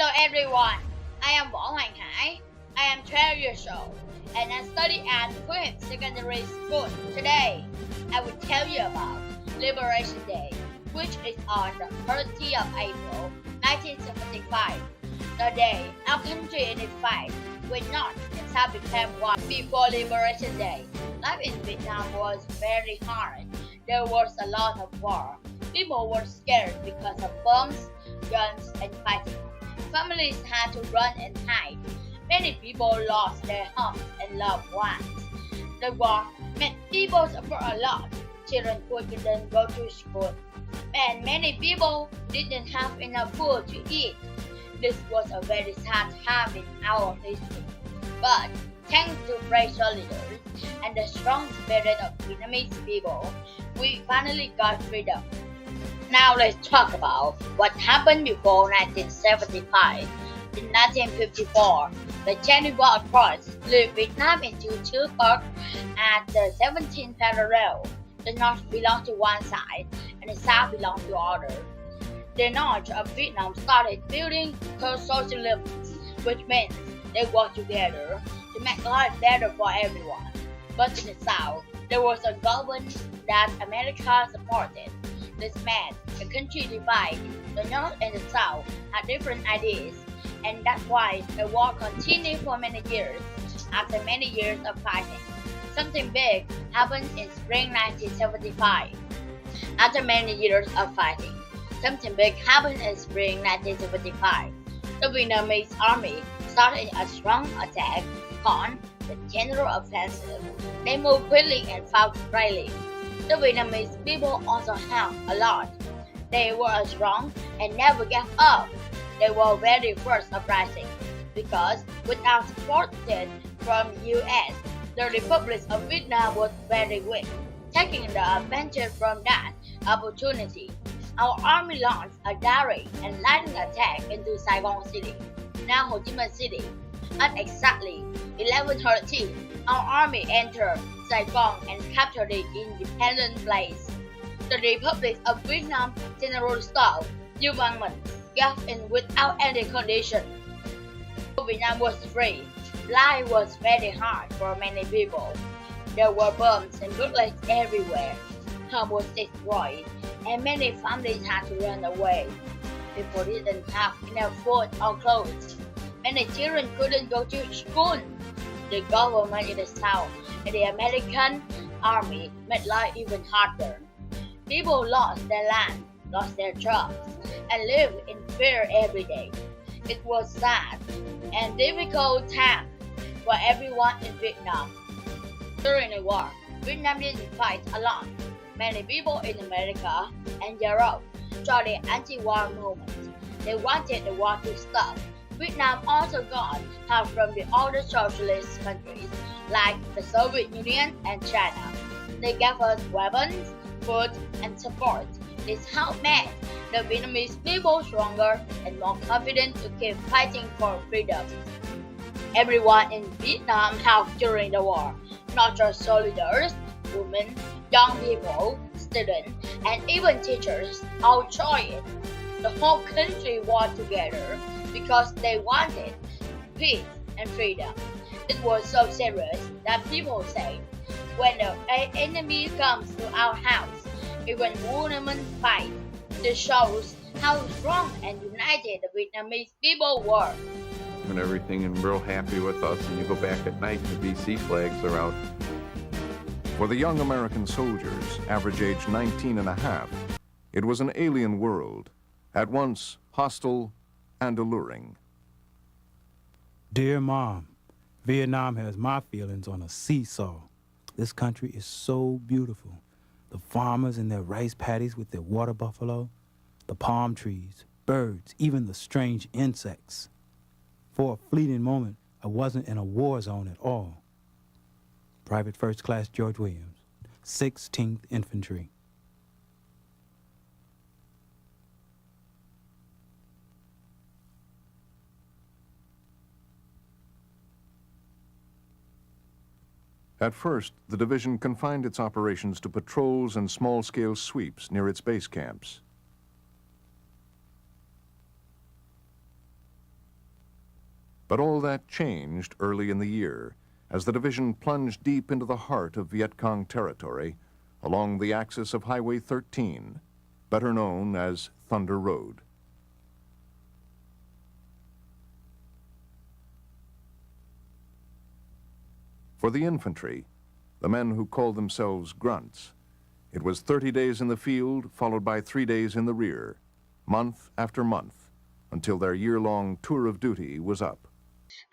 Hello everyone, I am Võ Hoàng Hải. I am 12 years old and I study at Queen Secondary School. Today, I will tell you about Liberation Day, which is on the 30th of April, 1975. The day our country unified with North and South became one. Before Liberation Day, life in Vietnam was very hard. There was a lot of war. People were scared because of bombs, guns, and fighting. Families had to run and hide. Many people lost their homes and loved ones. The war made people suffer a lot. Children couldn't go to school, and many people didn't have enough food to eat. This was a very sad time in our history. But thanks to brave soldiers and the strong spirit of Vietnamese people, we finally got freedom. Now let's talk about what happened before 1975. In 1954, the Geneva Accords split Vietnam into two parts at the 17th parallel. The North belonged to one side and the South belonged to the other. The North of Vietnam started building co-socialism, which means they worked together to make life better for everyone. But in the South, there was a government that America supported. This meant the country divided. The North and the South had different ideas, and that's why the war continued for many years. After many years of fighting, something big happened in spring 1975. After many years of fighting, something big happened in spring 1975. The Vietnamese army started a strong attack called the General Offensive. They moved quickly and fought bravely. The Vietnamese people also helped a lot. They were strong and never gave up. They were very first uprising because without support from US, the Republic of Vietnam was very weak. Taking the advantage from that opportunity, our army launched a direct and lightning attack into Saigon City, now Ho Chi Minh City. At exactly 11:30, our army entered Saigon and captured the independent place. The Republic of Vietnam General Staff Du Văn Minh gave in without any condition. Vietnam was free. Life was very hard for many people. There were bombs and bullets everywhere. Home was destroyed, and many families had to run away. People didn't have enough food or clothes. Many children couldn't go to school. The government in the South and the American army made life even harder. People lost their land, lost their jobs, and lived in fear every day. It was sad and difficult time for everyone in Vietnam. During the war, Vietnam didn't fight alone. Many people in America and Europe joined the anti-war movement. They wanted the war to stop. Vietnam also got help from the other socialist countries like the Soviet Union and China. They gave us weapons, food, and support. This helped make the Vietnamese people stronger and more confident to keep fighting for freedom. Everyone in Vietnam helped during the war, not just soldiers, women, young people, students, and even teachers all joined. The whole country worked together because they wanted peace and freedom. It was so serious that people say, when the enemy comes to our house, even women fight. This shows how strong and united the Vietnamese people were. And everything and real happy with us, and you go back at night and the VC flags are out. For the young American soldiers, average age 19 and a half, it was an alien world, at once hostile and alluring. Dear Mom, Vietnam has my feelings on a seesaw. This country is so beautiful. The farmers and their rice paddies with their water buffalo, the palm trees, birds, even the strange insects. For a fleeting moment, I wasn't in a war zone at all. Private First Class George Williams, 16th Infantry. At first, the division confined its operations to patrols and small-scale sweeps near its base camps. But all that changed early in the year as the division plunged deep into the heart of Viet Cong territory along the axis of Highway 13, better known as Thunder Road. For the infantry, the men who called themselves grunts, it was 30 days in the field followed by 3 days in the rear, month after month, until their year-long tour of duty was up.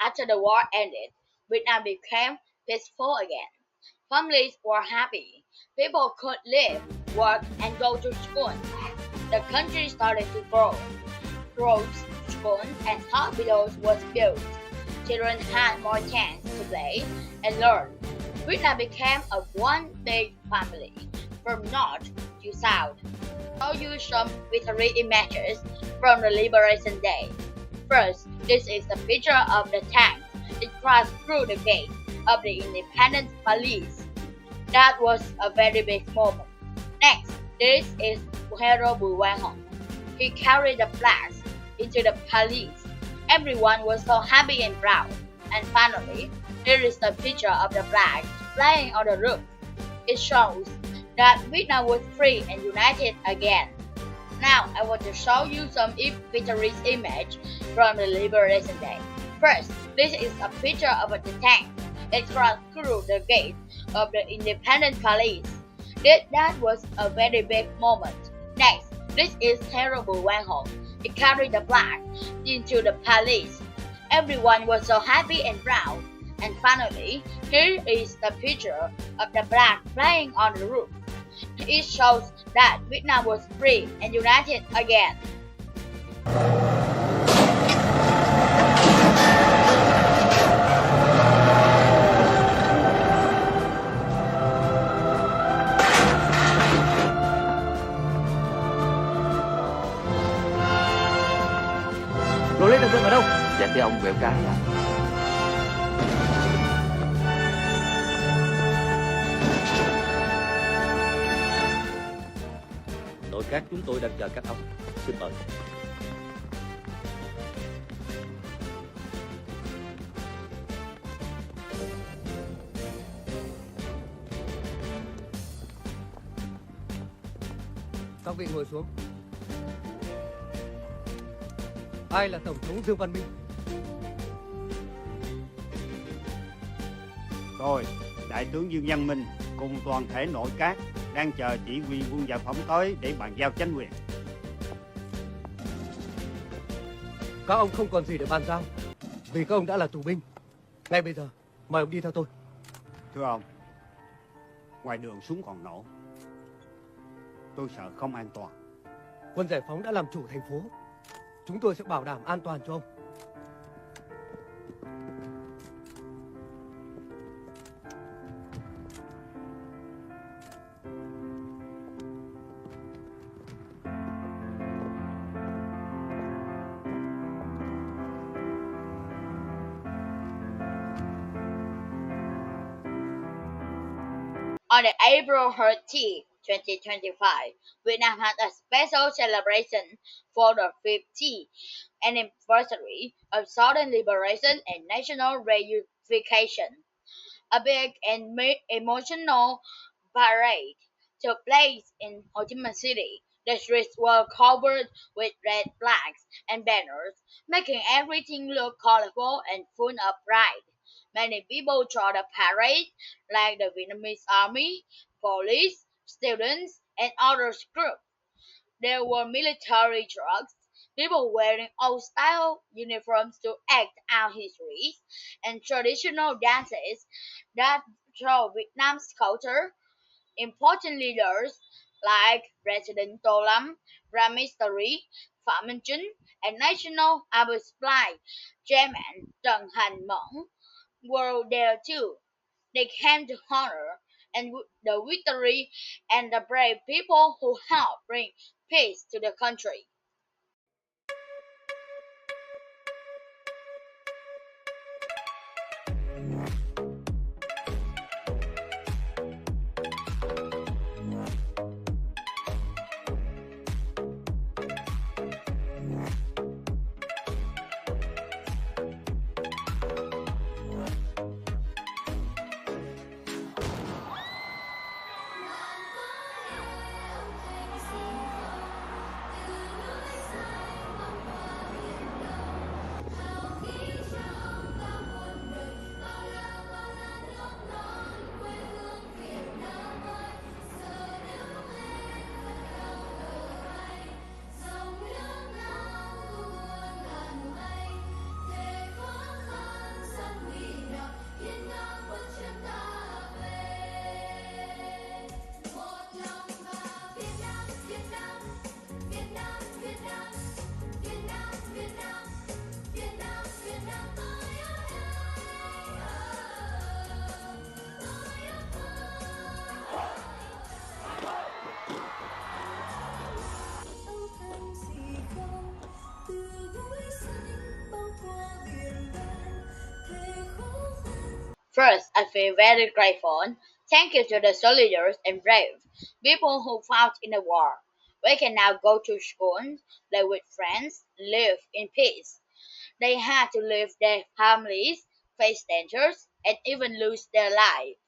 After the war ended, Vietnam became peaceful again. Families were happy. People could live, work, and go to school. The country started to grow. Roads, schools, and hospitals was built. Children had more chance to play and learn. Vietnam became a one big family, from north to south. I'll show you some victory images from the Liberation Day. First, this is a picture of the tank. It crossed through the gate of the Independence Police. That was a very big moment. Next, this is Hero Bùi Quang Hồng. He carried the flags into the police. Everyone was so happy and proud. And finally, here is the picture of the flag flying on the roof. It shows that Vietnam was free and united again. Now, I want to show you some victories image from the Liberation Day. First, this is a picture of the tank. It crossed through the gate of the Independent Police. That was a very big moment. Next, this is Hero Bùi Quang Hồng. He carried the flag into the police. Everyone was so happy and proud. And finally, here is the picture of the flag flying on the roof. It shows that Vietnam was free and united again. Rồi lấy đường ở đâu? Dạ thưa ông, quẹo cái à. Nội các chúng tôi đang chờ các ông. Xin mời. Các vị ngồi xuống. Ai là Tổng thống Dương Văn Minh? Tôi, Đại tướng Dương Văn Minh cùng toàn thể nội các đang chờ chỉ huy quân giải phóng tới để bàn giao chính quyền. Các ông không còn gì để bàn giao, vì các ông đã là tù binh. Ngay bây giờ, mời ông đi theo tôi. Thưa ông, ngoài đường súng còn nổ, tôi sợ không an toàn. Quân giải phóng đã làm chủ thành phố. Chúng tôi sẽ bảo đảm an toàn cho ông. On the April 13, 2025, Vietnam had a special celebration for the 50th anniversary of Southern liberation and national reunification. A big and emotional parade took place in Ho Chi Minh City. The streets were covered with red flags and banners, making everything look colorful and full of pride. Many people joined the parade, like the Vietnamese army, police, students, and other groups. There were military trucks, people wearing old-style uniforms to act out histories, and traditional dances that show Vietnam's culture. Important leaders like President Tô Lâm, Prime Minister Phạm Minh Chính, and National Army Supply Chairman Trần Hành Mẫn were there too. They came to honor and the victory and the brave people who helped bring peace to the country. First, I feel very grateful. Thank you to the soldiers and brave people who fought in the war. We can now go to school, play with friends, live in peace. They had to leave their families, face dangers, and even lose their lives.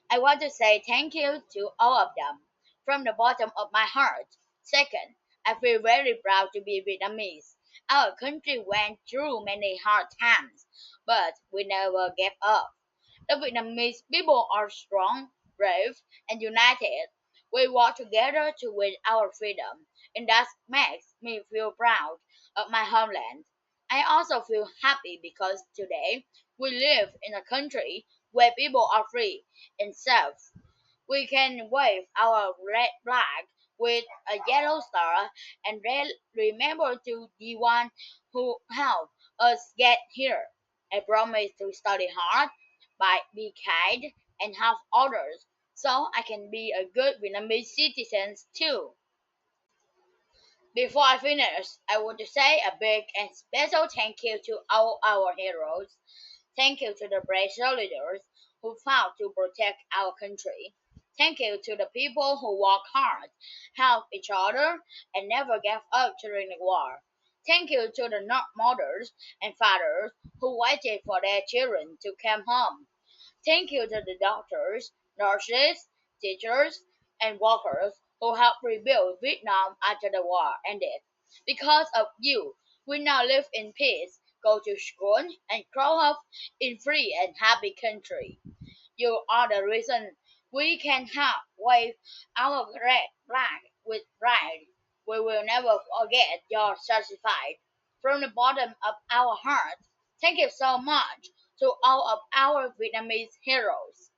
I want to say thank you to all of them from the bottom of my heart. Second, I feel very proud to be Vietnamese. Our country went through many hard times, but we never gave up. The Vietnamese people are strong, brave, and united. We work together to win our freedom, and that makes me feel proud of my homeland. I also feel happy because today we live in a country where people are free and safe. We can wave our red flag with a yellow star and remember to the one who helped us get here. I promise to study hard, be kind, and help others so I can be a good Vietnamese citizen too. Before I finish, I want to say a big and special thank you to all our heroes. Thank you to the brave soldiers who fought to protect our country. Thank you to the people who worked hard, helped each other, and never gave up during the war. Thank you to the mothers and fathers who waited for their children to come home. Thank you to the doctors, nurses, teachers, and workers who helped rebuild Vietnam after the war ended. Because of you, we now live in peace, go to school, and grow up in free and happy country. You are the reason we can have wave our red flag with pride. We will never forget your sacrifice. From the bottom of our hearts, thank you so much to all of our Vietnamese heroes.